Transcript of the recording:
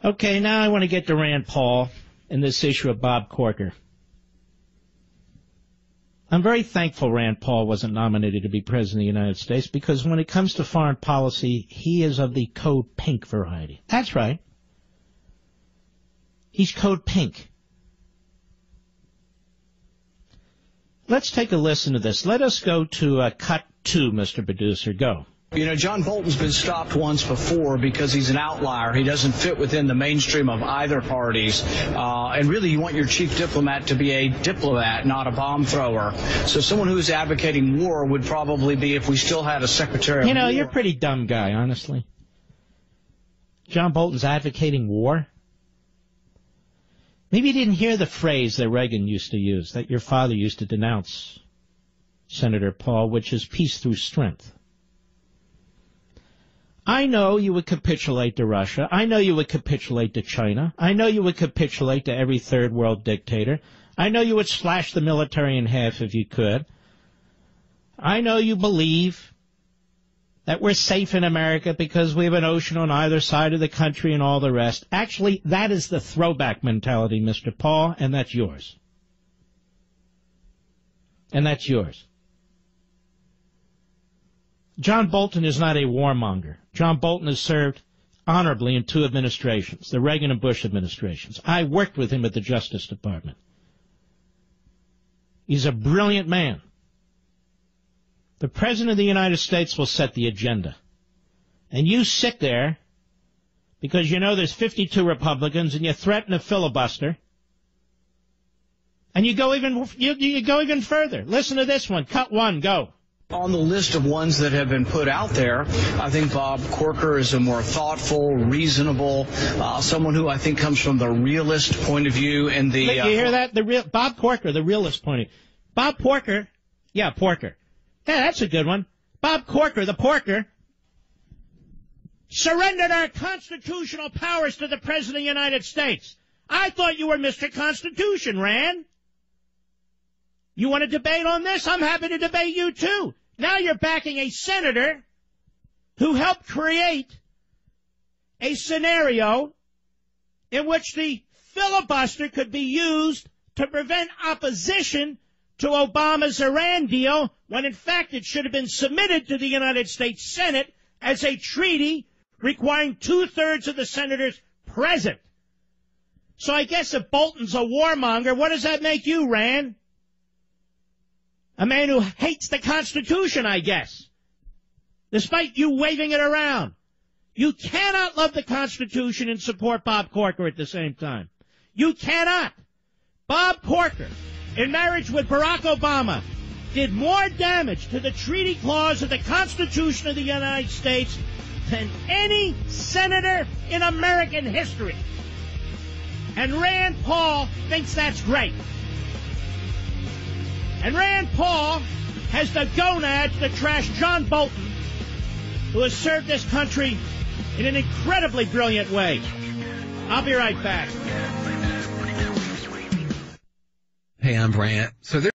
Okay, now I want to get to Rand Paul and this issue of Bob Corker. I'm very thankful Rand Paul wasn't nominated to be president of the United States, because when it comes to foreign policy, he is of the code pink variety. That's right. He's code pink. Let's take a listen to this. Let us go to cut 2, Mr. Producer. Go. You know, John Bolton's been stopped once before because he's an outlier. He doesn't fit within the mainstream of either parties. And really, you want your chief diplomat to be a diplomat, not a bomb thrower. So someone who's advocating war would probably be if we still had a secretary of war. You know, you're a pretty dumb guy, honestly. John Bolton's advocating war? Maybe you didn't hear the phrase that Reagan used to use, that your father used to denounce, Senator Paul, which is peace through strength. I know you would capitulate to Russia. I know you would capitulate to China. I know you would capitulate to every third world dictator. I know you would slash the military in half if you could. I know you believe that we're safe in America because we have an ocean on either side of the country and all the rest. Actually, that is the throwback mentality, Mr. Paul, and that's yours. And that's yours. John Bolton is not a warmonger. John Bolton has served honorably in 2 administrations, the Reagan and Bush administrations. I worked with him at the Justice Department. He's a brilliant man. The President of the United States will set the agenda. And you sit there because you know there's 52 Republicans and you threaten a filibuster. And you go even further. Listen to this one. Cut 1, go. On the list of ones that have been put out there, I think Bob Corker is a more thoughtful, reasonable, someone who I think comes from the realist point of view. And the you hear that? Bob Corker, the realist point of view. Bob Porker, yeah, Porker. Yeah, that's a good one. Bob Corker, the porker, surrendered our constitutional powers to the President of the United States. I thought you were Mr. Constitution, Rand. You want to debate on this? I'm happy to debate you, too. Now you're backing a senator who helped create a scenario in which the filibuster could be used to prevent opposition to Obama's Iran deal, when in fact it should have been submitted to the United States Senate as a treaty requiring 2/3 of the senators present. So I guess if Bolton's a warmonger, what does that make you, Rand? A man who hates the Constitution, I guess, despite you waving it around. You cannot love the Constitution and support Bob Corker at the same time. You cannot. Bob Corker, in marriage with Barack Obama, did more damage to the treaty clause of the Constitution of the United States than any senator in American history. And Rand Paul thinks that's great. And Rand Paul has the gonads to trash John Bolton, who has served this country in an incredibly brilliant way. I'll be right back. Hey, I'm Brant. So